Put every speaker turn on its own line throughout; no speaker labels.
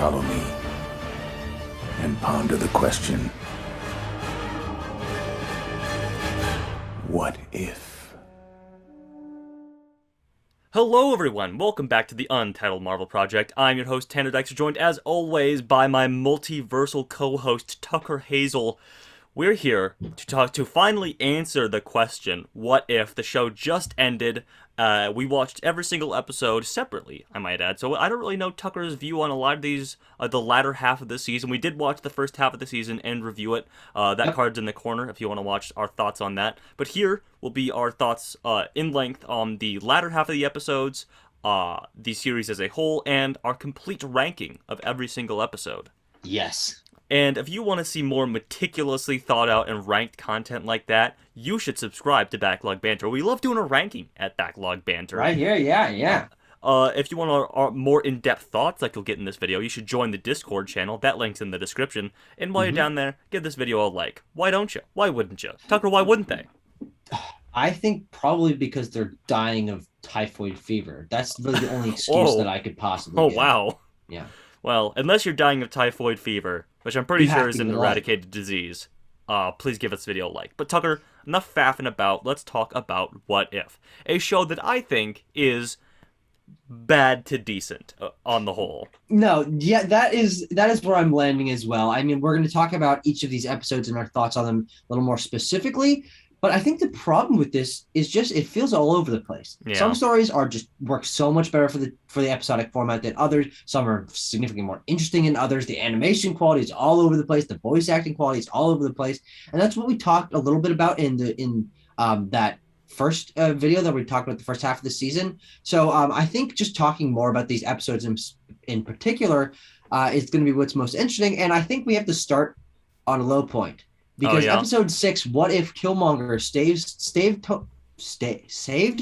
Follow me and ponder the question, what if?
Hello everyone, welcome back to the Untitled Marvel Project. I'm your host Tanner Dykes, joined as always by my multiversal co-host Tucker Hazel. We're here to finally answer the question, what if? The show just ended. We watched every single episode separately, I might add. So I don't really know Tucker's view on a lot of these, the latter half of the season. We did watch the first half of the season and review it. That card's in the corner if you want to watch our thoughts on that. But here will be our thoughts in length on the latter half of the episodes, the series as a whole, and our complete ranking of every single episode.
Yes.
And if you want to see more meticulously thought out and ranked content like that, you should subscribe to Backlog Banter. We love doing a ranking at Backlog Banter.
Right here, yeah.
If you want our more in-depth thoughts like you'll get in this video, you should join the Discord channel. That link's in the description. And while you're down there, give this video a like. Why don't you? Why wouldn't you? Tucker, why wouldn't they?
I think probably because they're dying of typhoid fever. That's really the only excuse that I could possibly give.
Wow.
Yeah.
Well, unless you're dying of typhoid fever, which I'm pretty
You
sure
have
is
to
an
be
eradicated disease, please give this video a like. But Tucker, enough faffing about. Let's talk about What If, a show that I think is bad to decent on the whole.
No, yeah, that is where I'm landing as well. I mean, we're going to talk about each of these episodes and our thoughts on them a little more specifically. But I think the problem with this is just it feels all over the place.
Yeah.
Some stories are just work so much better for the episodic format than others. Some are significantly more interesting than others. The animation quality is all over the place. The voice acting quality is all over the place. And that's what we talked a little bit about in that first video that we talked about the first half of the season. So I think just talking more about these episodes in particular is going to be what's most interesting. And I think we have to start on a low point. Because episode 6, What If Killmonger saved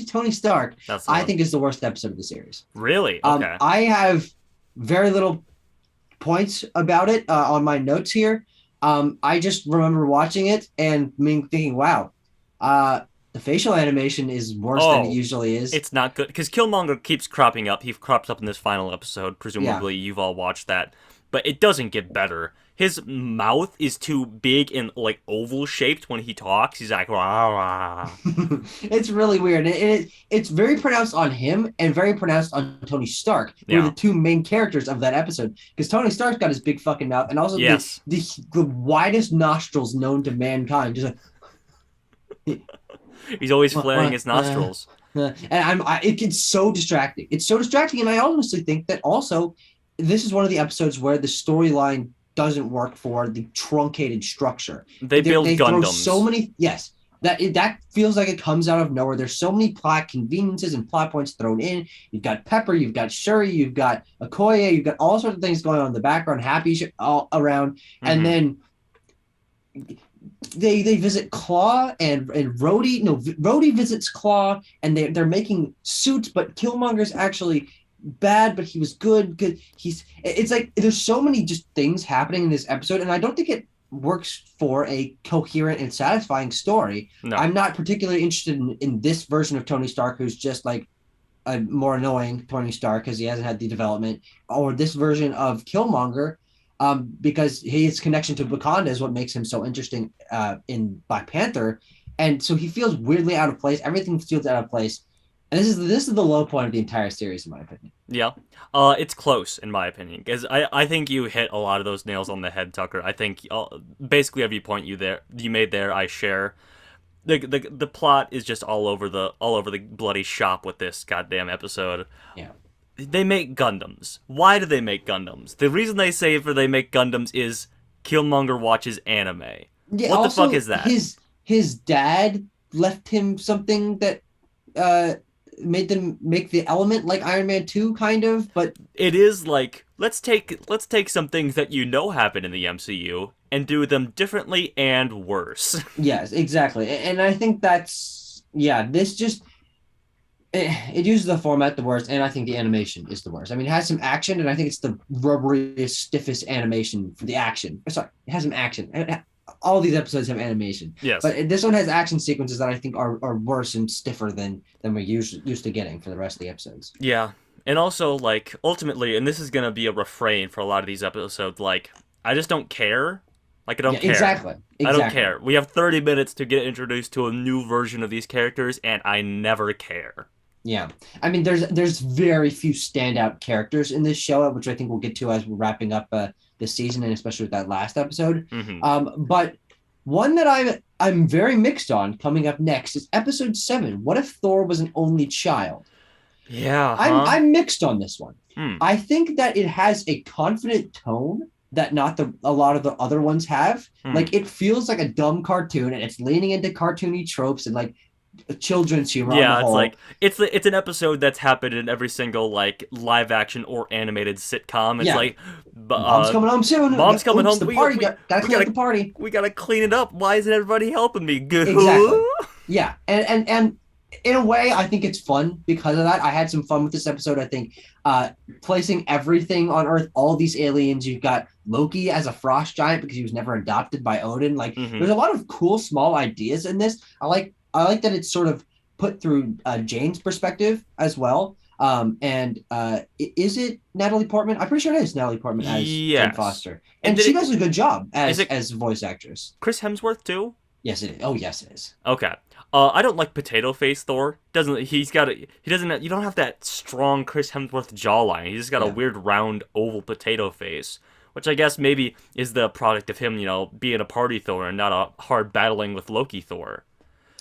Tony Stark, I think is the worst episode of the series.
Really? Okay.
I have very little points about it on my notes here. I just remember watching it and thinking, wow, the facial animation is worse than it usually is.
It's not good because Killmonger keeps cropping up. He crops up in this final episode. Presumably, you've all watched that. But it doesn't get better. His mouth is too big and like oval shaped when he talks. He's like, rah, rah.
It's really weird. It's very pronounced on him and very pronounced on Tony Stark, who are the two main characters of that episode. Because Tony Stark's got his big fucking mouth and also the widest nostrils known to mankind. Just like,
he's always flaring his nostrils.
And it gets so distracting. It's so distracting, and I honestly think that also this is one of the episodes where the storyline doesn't work for the truncated structure.
They build Gundams.
So many, that feels like it comes out of nowhere. There's so many plot conveniences and plot points thrown in. You've got Pepper, you've got Shuri, you've got Okoye, you've got all sorts of things going on in the background, Happy all around, and then they visit Claw and Rhodey. No, Rhodey visits Claw, and they're making suits, but Killmonger's actually bad, but he was good because it's like there's so many just things happening in this episode, and I don't think it works for a coherent and satisfying story.
No.
I'm not particularly interested in this version of Tony Stark, who's just like a more annoying Tony Stark because he hasn't had the development, or this version of Killmonger because his connection to Wakanda is what makes him so interesting in Black Panther, and so he feels weirdly out of place. Everything feels out of place. And this is the low point of the entire series, in my opinion.
Yeah, it's close, in my opinion, because I think you hit a lot of those nails on the head, Tucker. I think basically every point you made there, I share. The plot is just all over the bloody shop with this goddamn episode.
Yeah.
They make Gundams. Why do they make Gundams? The reason they say they make Gundams is Killmonger watches anime.
Yeah,
what the fuck is that?
His dad left him something that made them make the element like Iron Man 2 kind of, but
it is like let's take some things that happen in the MCU and do them differently and worse.
Yes, exactly. And I think that's this just it uses the format the worst, and I think the animation is the worst. I mean, it has some action, and I think it's the rubberiest, stiffest animation for the action. Sorry, it has some action. All these episodes have animation.
Yes.
But this one has action sequences that I think are worse and stiffer than we're used to getting for the rest of the episodes.
Yeah. And also, like, ultimately, and this is gonna be a refrain for a lot of these episodes, like, I just don't care. Like, I don't
Yeah,
care.
exactly.
I don't
Exactly.
care. We have 30 minutes to get introduced to a new version of these characters, and I never care.
Yeah. I mean, there's very few standout characters in this show, which I think we'll get to as we're wrapping up this season, and especially with that last episode.
Hmm.
But one that I'm very mixed on coming up next is episode 7. What if Thor was an only child?
Yeah,
I'm
huh?
I'm mixed on this one.
Hmm.
I think that it has a confident tone that not a lot of the other ones have.
Hmm.
Like it feels like a dumb cartoon, and it's leaning into cartoony tropes and like children's humor on the
Yeah, it's
whole.
like it's an episode that's happened in every single like live action or animated sitcom. It's
Yeah,
like,
mom's coming home soon.
mom's coming
Oops,
home.
the
We,
party
we,
gotta
we
clean up
gotta
the party.
we gotta clean it up. Why isn't everybody helping me?
Exactly. Yeah, and in a way, I think it's fun because of that. I had some fun with this episode. I think placing everything on Earth, all these aliens. You've got Loki as a frost giant because he was never adopted by Odin. Like,
Hmm.
there's a lot of cool small ideas in this. I like that it's sort of put through Jane's perspective as well. Is it Natalie Portman? I'm pretty sure it is Natalie Portman as Jane
Yes.
Foster,
And
and
did
she
it,
does a good job
is it
as voice actress.
Chris Hemsworth too?
Yes, it is. Oh, yes, it is.
Okay. I don't like potato face Thor. Doesn't he's got a he doesn't you don't have that strong Chris Hemsworth jawline. He's just got a
Yeah.
weird round oval potato face, which I guess maybe is the product of him, being a party Thor and not a hard battling with Loki Thor.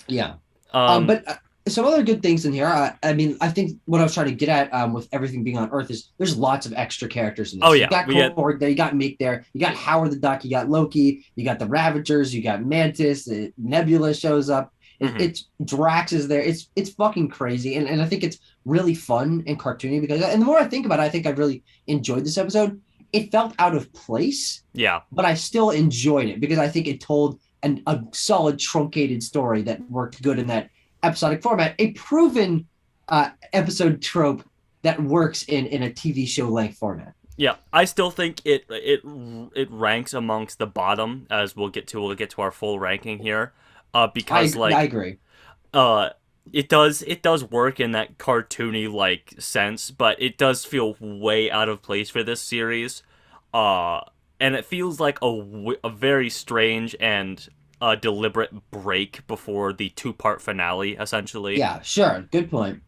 Yeah.
Um,
But some other good things in here. I mean, I think what I was trying to get at with everything being on Earth is there's lots of extra characters in this.
Oh, yeah,
You got
we get-
Korg there, you got Meek there, you got Howard the Duck, you got Loki, you got the Ravagers, you got Mantis, Nebula shows up.
Mhm.
It's Drax is there. It's fucking crazy, and I think it's really fun and cartoony because. And the more I think about it, I think I really enjoyed this episode. It felt out of place,
yeah,
but I still enjoyed it because I think it told a solid truncated story that worked good in that episodic format, a proven episode trope that works in a TV show length format.
yeah. I still think it ranks amongst the bottom as we'll get to our full ranking here. Because
I agree.
uh it does work in that cartoony like sense, but it does feel way out of place for this series. And it feels like a very strange and deliberate break before the two-part finale, essentially.
Yeah, sure. Good point.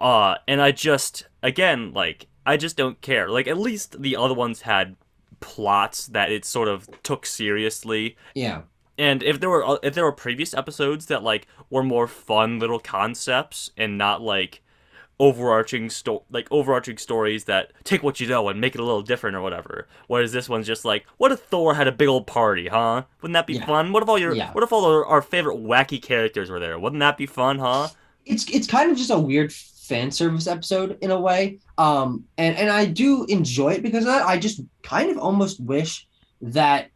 And I just again like I just don't care. Like at least the other ones had plots that it sort of took seriously.
Yeah.
And if there were previous episodes that like were more fun little concepts and not like overarching stories that take what you know and make it a little different or whatever. Whereas this one's just like, what if Thor had a big old party, huh? Wouldn't that be
Yeah.
fun?
Yeah.
What if all our favorite wacky characters were there? Wouldn't that be fun, huh?
It's kind of just a weird fan service episode in a way. And I do enjoy it because of that. I just kind of almost wish that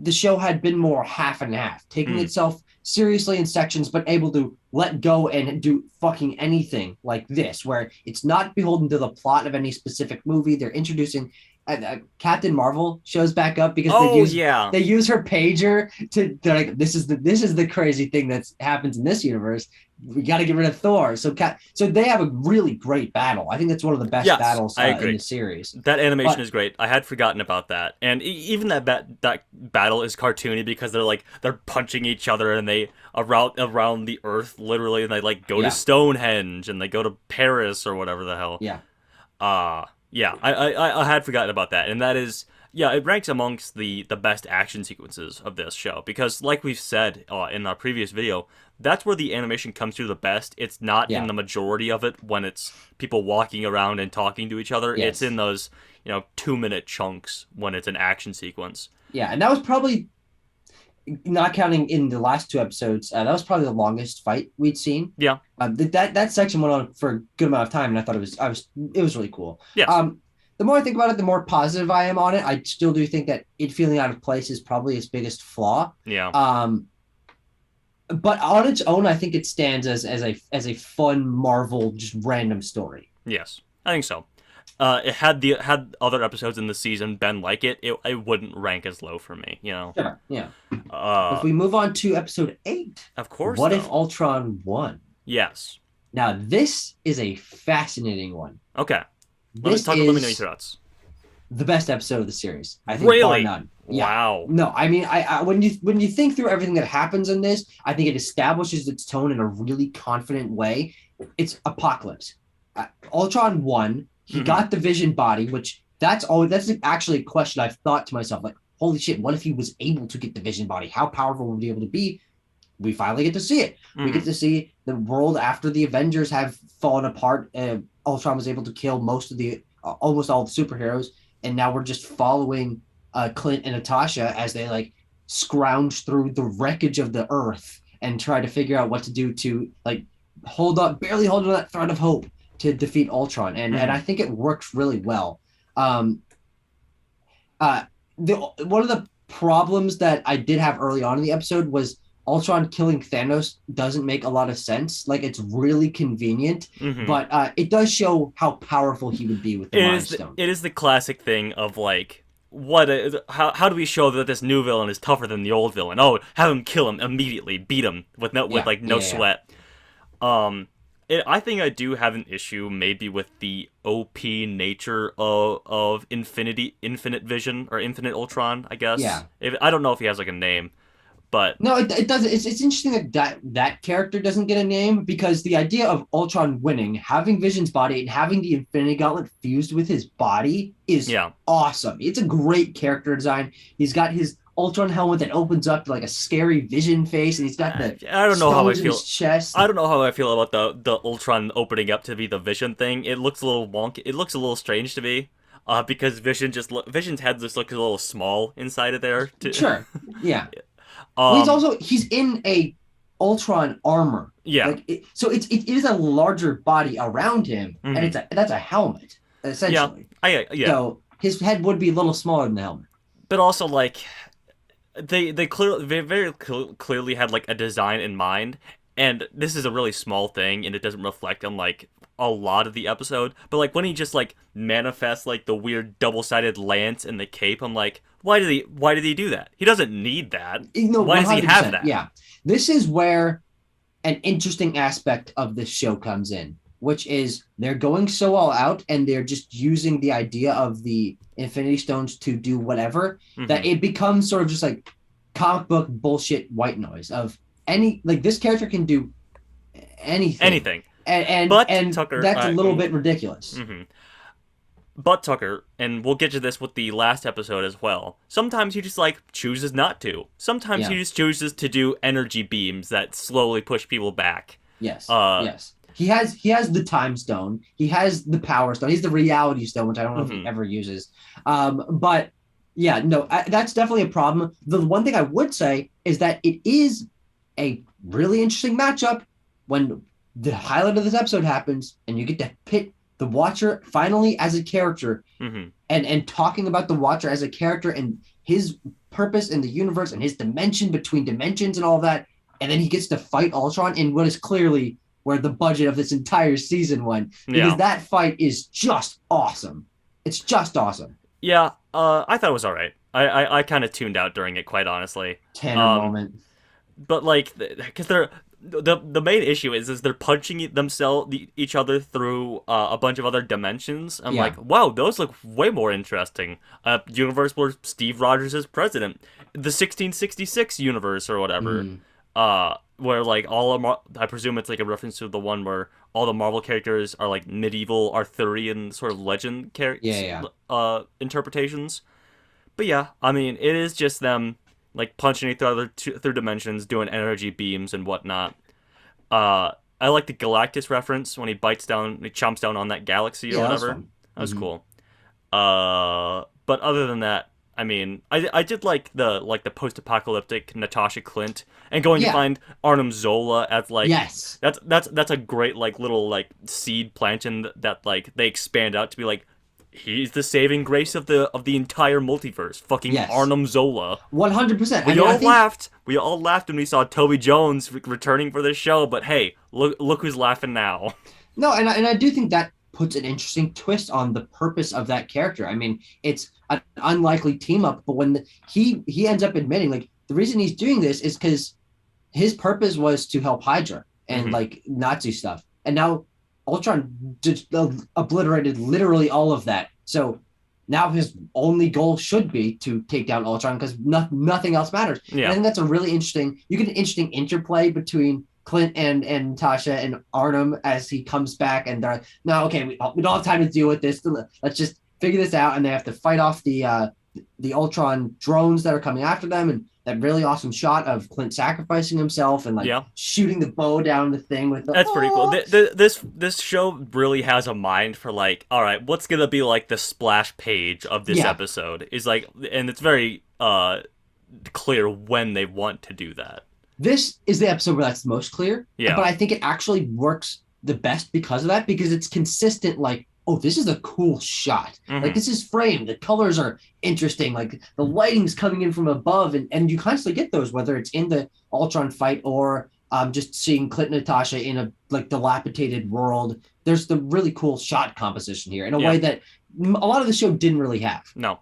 the show had been more half and half, taking
Hmm.
itself seriously in sections, but able to let go and do fucking anything like this, where it's not beholden to the plot of any specific movie. They're introducing Captain Marvel shows back up because
Oh yeah.
they use her pager they're like, this is the crazy thing that happens in this universe. We got to get rid of Thor. So they have a really great battle. I think that's one of the best
Yes,
battles
I
in
agree.
the series.
That animation
But-
is great. I had forgotten about that. And even that battle is cartoony because they're punching each other and they around the earth literally, and they like go
Yeah.
to Stonehenge and they go to Paris or whatever the hell.
Yeah.
Yeah. I had forgotten about that. And that is, yeah, it ranks amongst the best action sequences of this show because like we've said in our previous video, that's where the animation comes through the best. It's not
Yeah.
in the majority of it when it's people walking around and talking to each other.
Yes.
It's in those 2-minute chunks when it's an action sequence.
Yeah, and that was probably, not counting in the last two episodes, that was probably the longest fight we'd seen.
Yeah.
That section went on for a good amount of time, and I thought it was really cool.
Yes.
The more I think about it, the more positive I am on it. I still do think that it feeling out of place is probably its biggest flaw.
Yeah.
But on its own, I think it stands as a fun Marvel just random story.
Yes. I think so. It had other episodes in the season been like it wouldn't rank as low for me,
Sure. Yeah.
Uh,
If we move on to episode 8,
of course.
what
though.
if Ultron won?
Yes.
Now, this is a fascinating one.
Okay.
This
Let me know your
is
thoughts.
the best episode of the series. I think bar
Really?
none. Yeah.
Wow.
No, I mean, I when you think through everything that happens in this, I think it establishes its tone in a really confident way. It's Apocalypse. Ultron won. He
Mhm.
got the Vision body, which that's actually a question I've thought to myself, like, holy shit, what if he was able to get the Vision body? How powerful would he be able to be? We finally get to see it. We get
Mhm.
to see the world after the Avengers have fallen apart. Ultron was able to kill most of the almost all the superheroes, and now we're just following Clint and Natasha as they like scrounge through the wreckage of the Earth and try to figure out what to do to like barely hold on that thread of hope to defeat Ultron, and I think it works really well. Um, one of the problems that I did have early on in the episode was Ultron killing Thanos doesn't make a lot of sense. Like, it's really convenient,
Mhm.
but it does show how powerful he would be with the Mind Stone.
It is the classic thing of like, how do we show that this new villain is tougher than the old villain? Oh, have him kill him immediately, beat him with no sweat. I think I do have an issue maybe with the OP nature of Infinite Vision or Infinite Ultron, I guess.
Yeah.
I don't know if he has like a name, but
No, it doesn't. It's interesting that character doesn't get a name because the idea of Ultron winning, having Vision's body, and having the Infinity Gauntlet fused with his body is
yeah,
awesome. It's a great character design. He's got his Ultron helmet that opens up to like a scary Vision face, and he's got the
I don't know how I
stones in
feel.
his chest.
I don't know how I feel about the Ultron opening up to be the Vision thing. It looks a little wonky. It looks a little strange to me. Because Vision's head just looks a little small inside of there.
Sure, yeah. Well, he's in a Ultron armor.
Yeah.
Like it is a larger body around him,
Mhm.
and that's a helmet essentially.
Yeah.
So his head would be a little smaller than the helmet.
But also like they very clearly had like a design in mind, and this is a really small thing, and it doesn't reflect on like a lot of the episode. But like when he just like manifests like the weird double-sided lance and the cape, I'm like, why did he do that? He doesn't need that.
No,
why does he have that?
Yeah, this is where an interesting aspect of this show comes in, which is they're going so all out, and they're just using the idea of the Infinity Stones to do whatever that it becomes sort of just like comic book bullshit white noise of this character can do anything. And
Tucker,
that's a little bit ridiculous.
Mm-hmm. But Tucker, and we'll get to this with the last episode as well, sometimes he just like chooses not to. Sometimes he just chooses to do energy beams that slowly push people back.
Yes. Yes. He has the Time Stone. He has the Power Stone. He's the Reality Stone, which I don't know if he ever uses. But yeah, no, that's definitely a problem. The one thing I would say is that it is a really interesting matchup when the highlight of this episode happens and you get to pit the Watcher finally as a character and talking about the Watcher as a character and his purpose in the universe and his dimension between dimensions and all that. And then he gets to fight Ultron in what is clearly where the budget of this entire season went. Because that fight is just awesome. It's just awesome.
Yeah, I thought it was all right. I kind of tuned out during it, quite honestly.
Tanner moment.
But like, because the main issue is they're punching each other through a bunch of other dimensions. I'm like, wow, those look way more interesting. Universe where Steve Rogers is president, the 1666 universe or whatever. Where like I presume it's like a reference to the one where all the Marvel characters are like medieval Arthurian sort of legend characters, interpretations. But yeah, I mean, it is just them like punching each other through dimensions, doing energy beams and whatnot. I like the Galactus reference when he chomps down on that galaxy or whatever. That was cool. But other than that, I mean, I did like the post-apocalyptic Natasha Clint and going to find Arnim Zola as like that's a great like little like seed planting that like they expand out to be like he's the saving grace of the entire multiverse. Fucking Arnim Zola.
100%.
We all laughed when we saw Toby Jones returning for this show, but hey, look who's laughing now.
No, and I do think that puts an interesting twist on the purpose of that character. I mean, it's an unlikely team up, but when he ends up admitting like the reason he's doing this is because his purpose was to help Hydra and like Nazi stuff. and now Ultron just obliterated literally all of that. So now his only goal should be to take down Ultron because nothing else matters. And I think that's a really interesting. You get an interesting interplay between Clint and Natasha and Arnim as he comes back, and they're like, no, okay, we don't have time to deal with this. Let's just figure this out, and they have to fight off the Ultron drones that are coming after them, and that really awesome shot of Clint sacrificing himself and shooting the bow down the thing with.
That's pretty cool. This show really has a mind for like, all right, what's gonna be like the splash page of this episode is like, and it's very clear when they want to do that.
This is the episode where that's the most clear.
Yeah.
But I think it actually works the best because of that, because it's consistent. Like, oh, this is a cool shot. Like, this is framed. The colors are interesting. Like, the lighting's coming in from above. And you constantly get those, whether it's in the Ultron fight or just seeing Clint and Natasha in a, like, dilapidated world. There's the really cool shot composition here in a way that a lot of the show didn't really have.
No.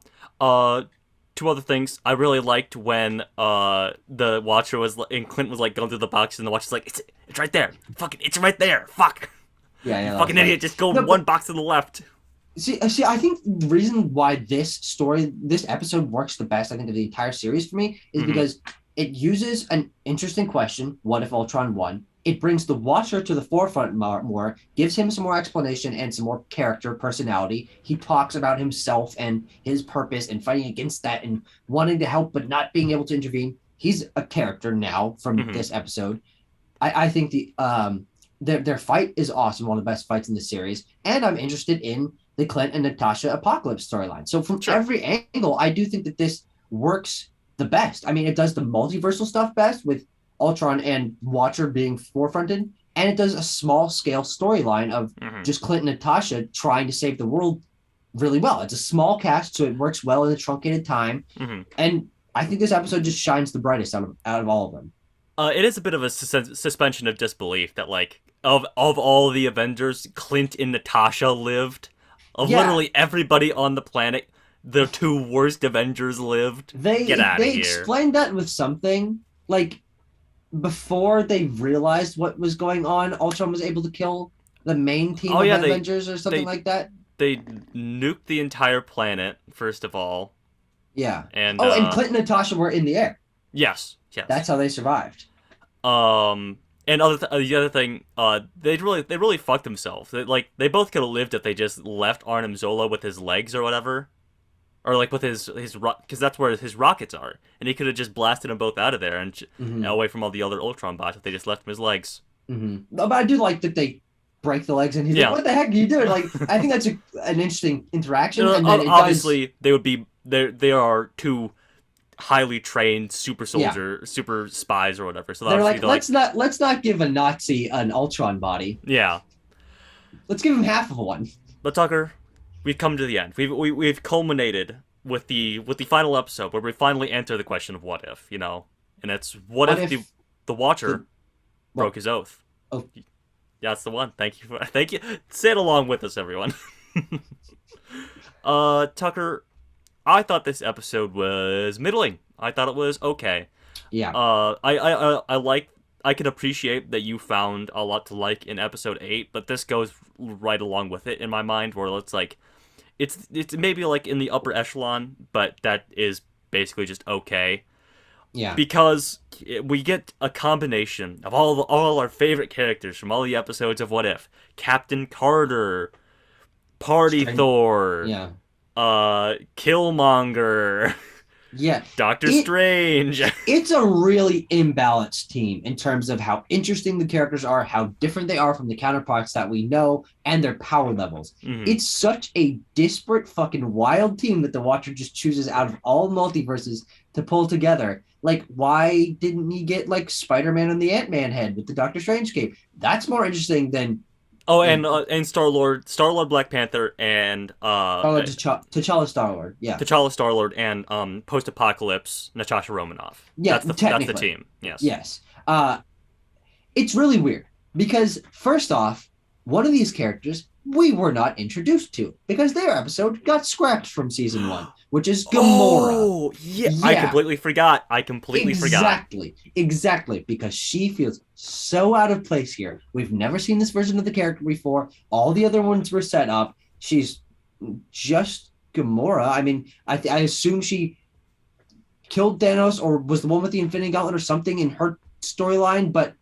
Two other things. I really liked when the Watcher was, and Clint was, like, going through the box, and the Watcher's like, it's right there. Fucking, it's right there. Fuck.
Yeah,
fucking idiot, just go one box to the left.
See, I think the reason why this episode works the best, I think, of the entire series for me, is because it uses an interesting question, what if Ultron won? It brings the Watcher to the forefront more, gives him some more explanation and some more character, personality. He talks about himself and his purpose and fighting against that and wanting to help but not being able to intervene. He's a character now from this episode. I think their fight is awesome, one of the best fights in the series, and I'm interested in the Clint and Natasha Apocalypse storyline. So from every angle, I do think that this works the best. I mean, it does the multiversal stuff best with Ultron and Watcher being forefronted, and it does a small-scale storyline of just Clint and Natasha trying to save the world really well. It's a small cast, so it works well in a truncated time, and I think this episode just shines the brightest out of all of them.
It is a bit of a suspension of disbelief that, like, of all the Avengers, Clint and Natasha lived. Of literally everybody on the planet, the two worst Avengers lived. Get out of here.
They explained that with something, like, before they realized what was going on, Ultron was able to kill the main team of Avengers or something like that.
They nuked the entire planet, first of all.
Yeah.
And
and Clint and Natasha were in the air.
Yes.
That's how they survived.
And the other thing, they really fucked themselves. They both could have lived if they just left Arnim Zola with his legs or whatever, or like with his because that's where his rockets are, and he could have just blasted them both out of there and away from all the other Ultron bots if they just left him his legs.
But I do like that they break the legs and he's like, "What the heck are you doing?" Like, I think that's an interesting interaction. And then
obviously, they would be they are two highly trained super super spies or whatever. So
they're like, let's not give a Nazi an Ultron body.
Yeah,
let's give him half of one.
But Tucker, we've come to the end. We've culminated with the final episode where we finally enter the question of what if, and it's what if the Watcher broke his oath.
Oh,
yeah, that's the one. Thank you. Say it along with us, everyone. Tucker, I thought this episode was middling. I thought it was okay.
Yeah.
I can appreciate that you found a lot to like in episode 8, but this goes right along with it in my mind, where it's like, it's maybe like in the upper echelon, but that is basically just okay.
Yeah.
Because we get a combination of all our favorite characters from all the episodes of What If: Captain Carter, Party Thor.
Yeah.
Killmonger.
Yeah.
Doctor Strange.
It's a really imbalanced team in terms of how interesting the characters are, how different they are from the counterparts that we know, and their power levels. It's such a disparate, fucking wild team that the Watcher just chooses out of all multiverses to pull together. Like, why didn't he get, like, Spider-Man on the Ant-Man head with the Doctor Strange cape? That's more interesting than...
Oh, and Star-Lord, Black Panther, and
T'Challa Star-Lord, yeah.
T'Challa Star-Lord and post-apocalypse Natasha Romanoff.
Yeah,
that's the team. Yes.
It's really weird because first off, one of these characters we were not introduced to because their episode got scrapped from season 1, which is Gamora.
Oh, yeah. I
Yeah.
completely forgot.
Exactly, because she feels so out of place here. We've never seen this version of the character before. All the other ones were set up. She's just Gamora. I mean, I assume she killed Thanos or was the one with the Infinity Gauntlet or something in her storyline, but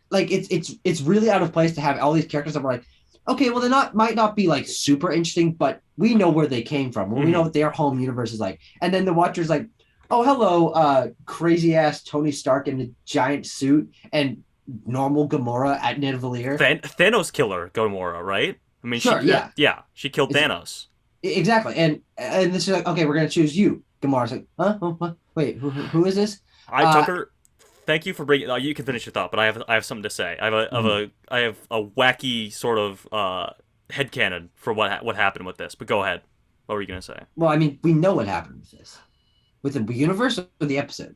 like it's really out of place to have all these characters that were like, okay, well, might not be like super interesting, but we know where they came from. We know what their home universe is like. And then the Watcher's like, oh, hello, crazy ass Tony Stark in a giant suit and normal Gamora at Nidavellir.
Thanos killer Gamora, right? I mean,
Sure,
yeah, she killed Thanos.
Exactly. And this is like, okay, we're gonna choose you. Gamora's like, huh? Oh, what? Wait, who is this?
Tucker, thank you for bringing. You can finish your thought, but I have something to say. I have a wacky sort of headcanon for what happened with this. But go ahead. What were you gonna say?
Well, I mean, we know what happened with this, with the universe or the episode.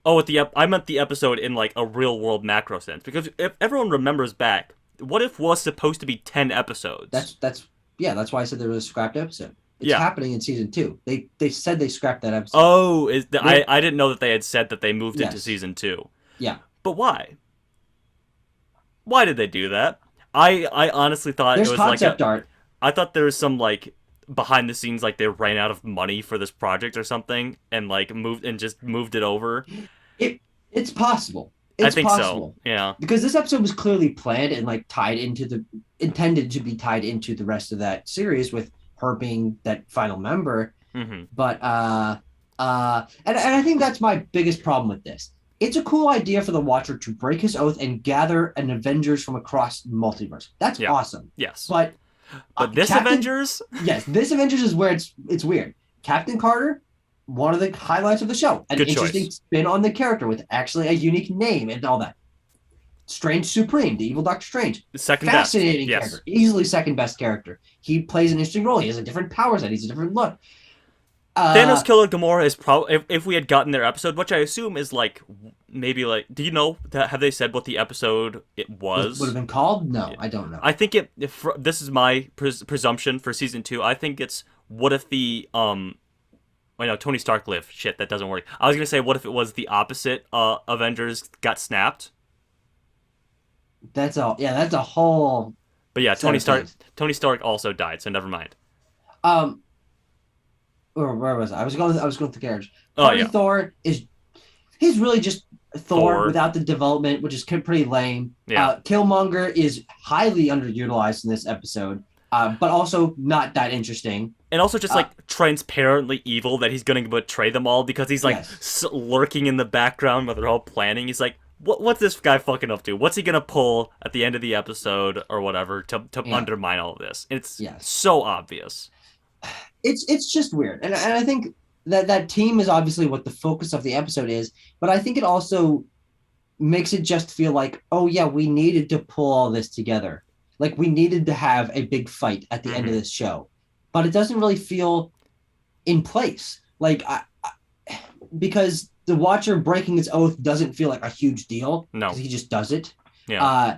Oh, I meant the episode in like a real world macro sense, because if everyone remembers back, What If was supposed to be 10 episodes.
That's why I said there was a scrapped episode. It's happening in season 2. They said they scrapped that episode.
Oh, I didn't know that they had said that they moved it to season 2.
Yeah.
But why? Why did they do that? I honestly thought
There's
it was
concept art.
I thought there was some like behind the scenes, like they ran out of money for this project or something, and like moved it over.
It's possible.
I think
possible.
so. Yeah.
Because this episode was clearly planned and like intended to be tied into the rest of that series, with her being that final member.
Mm-hmm.
But and I think that's my biggest problem with this. It's a cool idea for the Watcher to break his oath and gather an Avengers from across the multiverse. That's awesome.
Yes.
But
this Avengers?
Yes, this Avengers is where it's weird. Captain Carter, one of the highlights of the show. An interesting spin on the character with actually a unique name and all that. Strange Supreme, the evil Doctor Strange. Fascinating character. Easily second best character. He plays an interesting role. He has a different power set. He's a different look.
Thanos Killer Gamora is probably, if we had gotten their episode, which I assume is like, maybe like, do you know, have they said what the episode it was?
Would have been called? No, I don't know.
I think this is my presumption for season 2. I think it's, what if the, I know, Tony Stark lived. Shit, that doesn't work. I was going to say, what if it was the opposite, Avengers got snapped?
That's a whole...
But yeah, Tony Stark also died, so never mind.
Where was I? I was going to the carriage. Thor he's really just Thor without the development, which is pretty lame.
Yeah.
Killmonger is highly underutilized in this episode, but also not that interesting.
And also just like transparently evil, that he's going to betray them all because he's like lurking in the background while they're all planning. He's like, what's this guy fucking up to? What's he going to pull at the end of the episode or whatever to undermine all of this? It's so obvious.
It's just weird, and I think that team is obviously what the focus of the episode is, but I think it also makes it just feel like, oh yeah, we needed to pull all this together, like we needed to have a big fight at the end of this show, but it doesn't really feel in place, like because the Watcher breaking his oath doesn't feel like a huge deal.
No,
he just does it.
Yeah.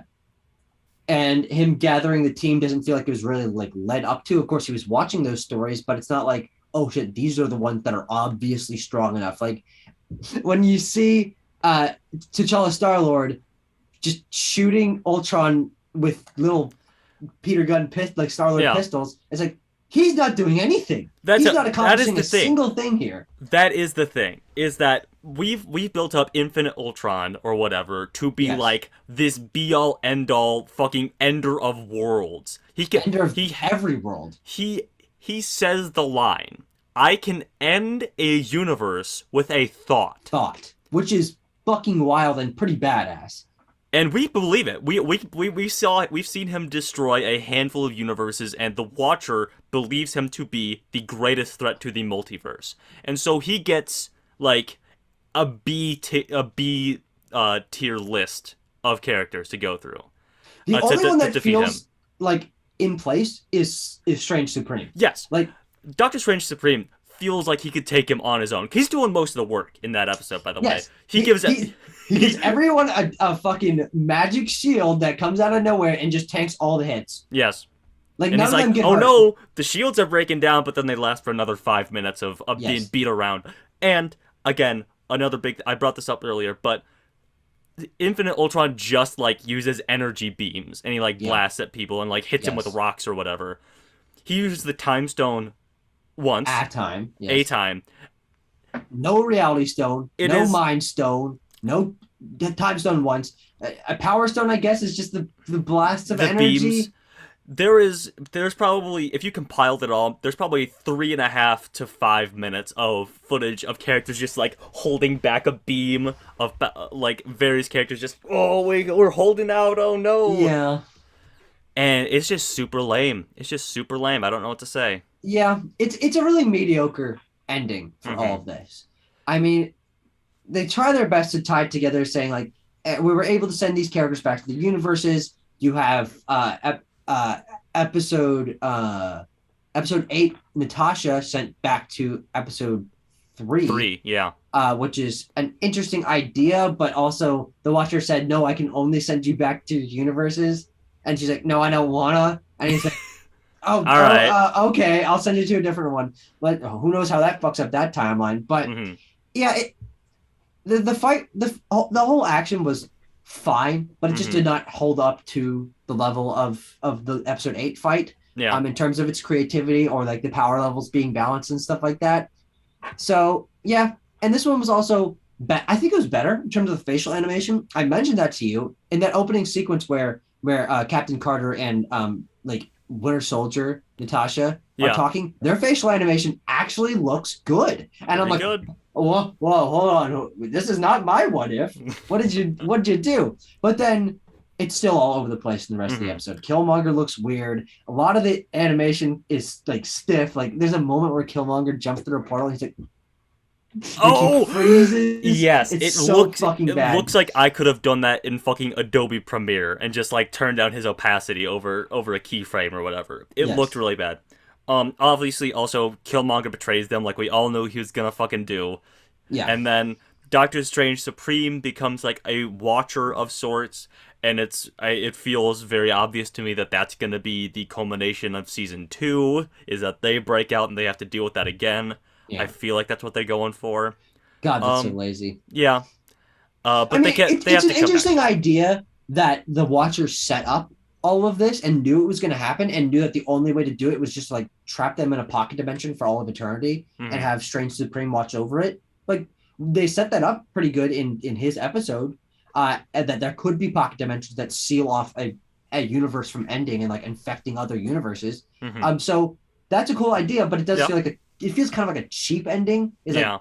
And him gathering the team doesn't feel like it was really like led up to. Of course, he was watching those stories, but it's not like, oh shit, these are the ones that are obviously strong enough. Like when you see T'Challa Star-Lord just shooting Ultron with little Peter Gunn Star-Lord pistols, it's like, he's not doing anything. He's not accomplishing a single thing here.
That is the thing, is that we've built up Infinite Ultron or whatever to be like this be-all, end-all fucking ender of worlds.
Every world.
He says the line, I can end a universe with a thought.
Which is fucking wild and pretty badass.
And we believe it. We saw it. We've seen him destroy a handful of universes, and the Watcher believes him to be the greatest threat to the multiverse. And so he gets like a B tier list of characters to go through.
The only one that feels like in place is Strange Supreme.
Yes,
like
Doctor Strange Supreme feels like he could take him on his own. He's doing most of the work in that episode, by the way. He gives
everyone a fucking magic shield that comes out of nowhere and just tanks all the hits.
Yes.
Like,
And
none
he's
of them
like,
get
oh
hurt.
no, the shields are breaking down, but then they last for another 5 minutes of being
Yes.
beat around. And again, another big. I brought this up earlier, but Infinite Ultron just like uses energy beams and he like
Yeah.
blasts at people and like hits them with
Yes.
rocks or whatever. He uses the Time Stone once,
At time.
a
Yes.
time.
No reality stone.
It
no
is-
mind stone. No time stone once. A power stone, I guess, is just the blasts of
The
energy.
beams. There's probably, if you compiled it all, there's probably 3.5 to 5 minutes of footage of characters just like holding back a beam of like various characters just, oh we're holding out, oh no.
Yeah.
And it's just super lame. It's just super lame. I don't know what to say.
Yeah. It's a really mediocre ending for all of this. I mean, they try their best to tie it together, saying like, we were able to send these characters back to the universes. You have episode 8, Natasha sent back to episode 3.
Yeah.
Which is an interesting idea, but also the Watcher said, no, I can only send you back to universes. And she's like, no, I don't wanna. And he's like, oh,
right.
Okay, I'll send you to a different one. But who knows how that fucks up that timeline. But yeah, the fight, the whole action was fine, but it just did not hold up to the level of the episode 8 fight.
Yeah.
In terms of its creativity or like the power levels being balanced and stuff like that. So yeah, and this one was also I think it was better in terms of the facial animation. I mentioned that to you in that opening sequence where Captain Carter and like Winter Soldier Natasha are talking. Their facial animation actually looks good, and I'm like,
good.
Whoa, hold on, this is not my what if. What did you do? But then it's still all over the place in the rest of the episode. Killmonger looks weird. A lot of the animation is like stiff. Like there's a moment where Killmonger jumps through a portal. And he's like,
oh,
he freezes.
Yes,
it's
it
so
looks
fucking bad.
It looks like I could have done that in fucking Adobe Premiere and just like turned down his opacity over a keyframe or whatever. It looked really bad. Obviously, also Killmonger betrays them, like we all knew he was gonna fucking do.
Yeah,
and then Doctor Strange Supreme becomes like a watcher of sorts, and it feels very obvious to me that that's going to be the culmination of season 2, is that they break out and they have to deal with that again. I feel like that's what they're going for.
God, that's so lazy.
Yeah. But
I mean,
it's
an interesting idea that the Watchers set up all of this and knew it was going to happen and knew that the only way to do it was just like trap them in a pocket dimension for all of eternity and have Strange Supreme watch over it. Like they set that up pretty good in his episode, and that there could be pocket dimensions that seal off a universe from ending and like infecting other universes. So that's a cool idea, but it does feel like it feels kind of like a cheap ending. It's like,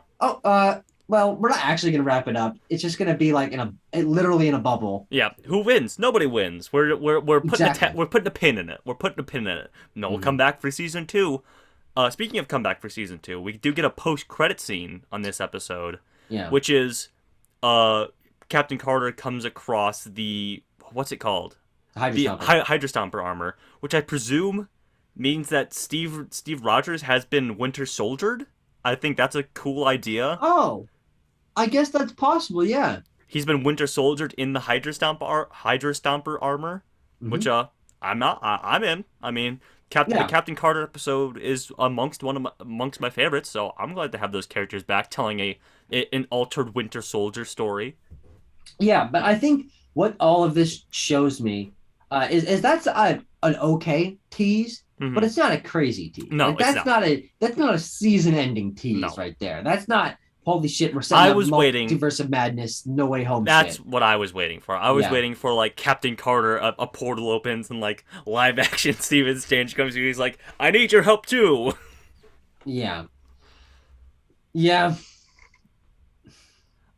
well, we're not actually going to wrap it up. It's just going to be like literally in a bubble.
Yeah. Who wins? Nobody wins. We're putting
Exactly.
we're putting a pin in it. We're putting a pin in it. No, we'll come back for season 2. Speaking of comeback for season 2, we do get a post-credit scene on this episode, which is Captain Carter comes across the, what's it called?
Hydra
Stomper armor, which I presume means that Steve Rogers has been Winter Soldiered. I think that's a cool idea.
Oh, I guess that's possible, yeah.
He's been Winter Soldiered in the Hydra Stomper armor, which I'm in. I mean, the Captain Carter episode is amongst my favorites, so I'm glad to have those characters back telling an altered Winter Soldier story. Yeah,
but I think what all of this shows me is that's an okay tease, but it's not a crazy tease.
No,
like, that's not a season-ending tease right there. That's not holy shit. We're setting up Multiverse of Madness, No Way Home.
That's what I was waiting for. I was waiting for like Captain Carter, a portal opens and like live action Stephen Strange comes to you. He's like, I need your help too.
Yeah.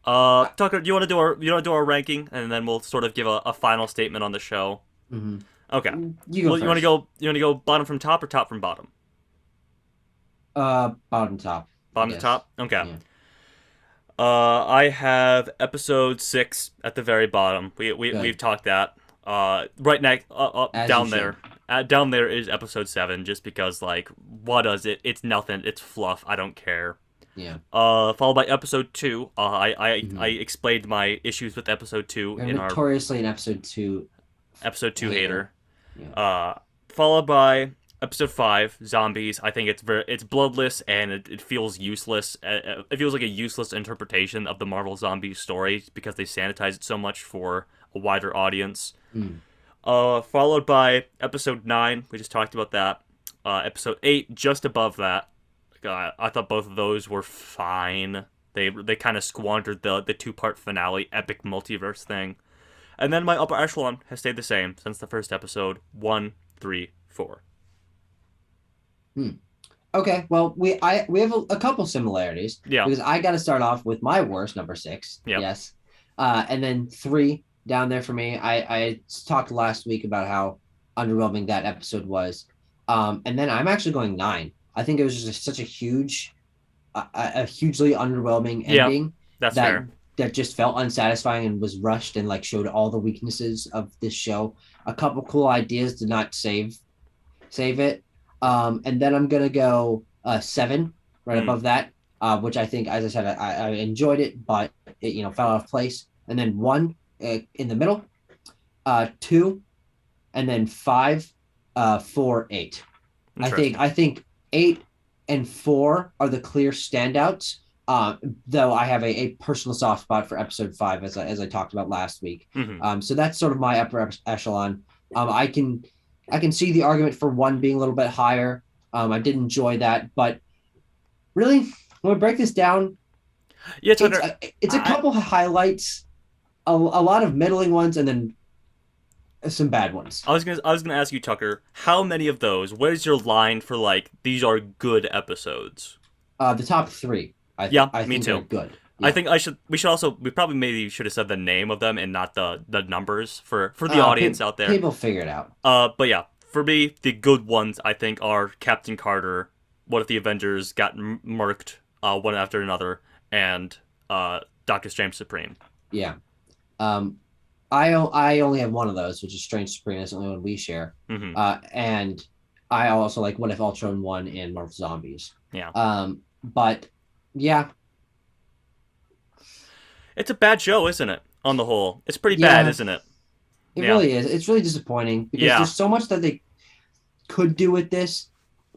Tucker, do you want to do our ranking, and then we'll sort of give a final statement on the show. Okay.
You go first.
You want to go bottom from top or top from bottom?
Bottom top.
Bottom to top. Okay. Yeah. I have episode 6 at the very bottom. We've talked that. Right next, down there. Down there is episode 7, just because like, what does it? It's nothing. It's fluff. I don't care.
Yeah.
Followed by episode 2. I explained my issues with episode 2
notoriously in episode 2.
Episode 2 hater.
Yeah.
followed by episode 5, Zombies. I think it's bloodless and it feels useless. It feels like a useless interpretation of the Marvel Zombies story because they sanitize it so much for a wider audience. Followed by episode 9. We just talked about that. Episode 8, just above that. I thought both of those were fine. They kind of squandered the 2-part finale epic multiverse thing. And then my upper echelon has stayed the same since the first episode. 1, 3, 4.
Okay, well, we have a couple similarities.
Yeah.
Because I got to start off with my worst, number 6.
Yep.
Yes. And then 3 down there for me. I talked last week about how underwhelming that episode was. And then I'm actually going 9. I think it was just such a hugely underwhelming ending.
That's fair.
That just felt unsatisfying and was rushed and like showed all the weaknesses of this show. A couple cool ideas did not save it. And then I'm gonna go 7 right above that, which I think, as I said, I enjoyed it, but it fell out of place. And then 1 in the middle, 2, and then 5, 4, 8. I think 8 and 4 are the clear standouts. Though I have a personal soft spot for episode 5, as I talked about last week. So that's sort of my upper echelon. I can see the argument for 1 being a little bit higher. I did enjoy that, but really, when we break this down, it's a couple of highlights, a lot of middling ones, and then some bad ones.
I was gonna ask you, Tucker, how many of those? What is your line for like these are good episodes?
The top 3. I
me
think
too.
they're good. Yeah.
I think we probably maybe should have said the name of them and not the numbers for the audience out there.
People figure it out.
But yeah, for me, the good ones I think are Captain Carter, What If the Avengers Got Murked one after another, and Doctor Strange Supreme.
Yeah. I only have one of those, which is Strange Supreme. That's the only one we share. And I also like What If Ultron 1 and Marvel Zombies.
Yeah.
But yeah.
It's a bad show, isn't it? On the whole, it's pretty bad, isn't it?
It really is. It's really disappointing because there's so much that they could do with this,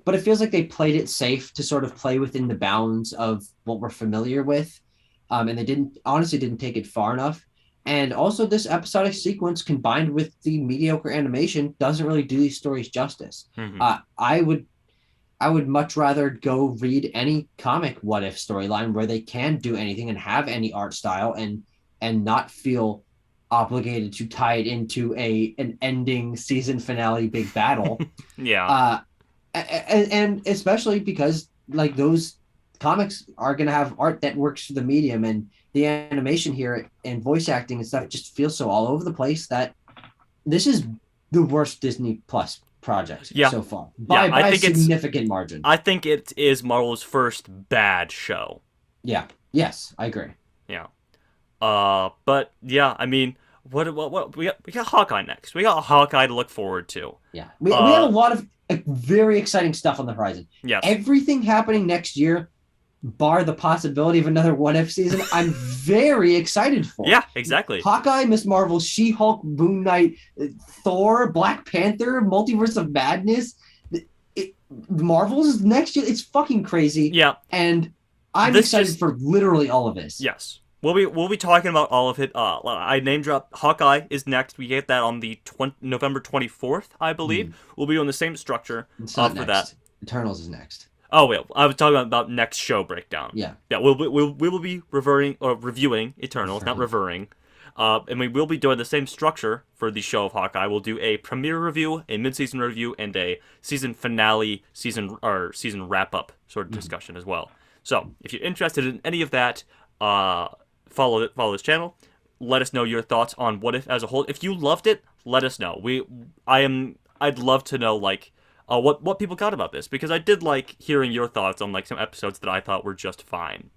but it feels like they played it safe to sort of play within the bounds of what we're familiar with. And they didn't take it far enough. And also this episodic sequence combined with the mediocre animation doesn't really do these stories justice. I would much rather go read any comic What If storyline where they can do anything and have any art style and not feel obligated to tie it into an ending season finale big battle. And especially because like those comics are going to have art that works for the medium, and the animation here and voice acting and stuff just feels so all over the place that this is the worst Disney Plus project so far by a significant margin.
I think it is Marvel's first bad show.
Yeah. Yes, I agree.
Yeah. But yeah, I mean, what we got Hawkeye next. We got Hawkeye to look forward to.
Yeah. We have a lot of very exciting stuff on the horizon.
Yes.
Everything happening next year, bar the possibility of another What If season, I'm very excited for.
Yeah, exactly.
Hawkeye, Miss Marvel, She-Hulk, Moon Knight, Thor, Black Panther, Multiverse of Madness. Marvel's next year. It's fucking crazy.
Yeah.
And I'm excited for literally all of this.
Yes. We'll be talking about all of it. I name dropped Hawkeye is next. We get that on the November 24th, I believe. We'll be on the same structure for that.
Eternals is next.
Oh wait, I was talking about next show breakdown.
Yeah.
We will be reviewing Eternals, not reverring. And we will be doing the same structure for the show of Hawkeye. We'll do a premiere review, a mid-season review, and a season finale, season wrap-up sort of discussion as well. So if you're interested in any of that, follow this channel. Let us know your thoughts on What If as a whole. If you loved it, let us know. I'd love to know what people got about this, because I did like hearing your thoughts on like some episodes that I thought were just fine.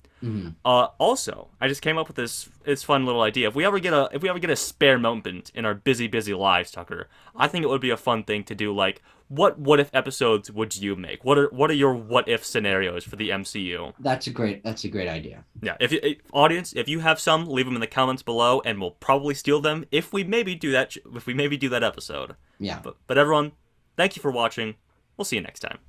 Also, I just came up with this fun little idea. If we ever get a spare moment in our busy lives, Tucker, I think it would be a fun thing to do. Like, what if episodes would you make? What are your what if scenarios for the MCU?
That's a great idea.
Yeah. Audience, if you have some, leave them in the comments below, and we'll probably steal them if we maybe do that episode.
Yeah.
But everyone, Thank you for watching. We'll see you next time.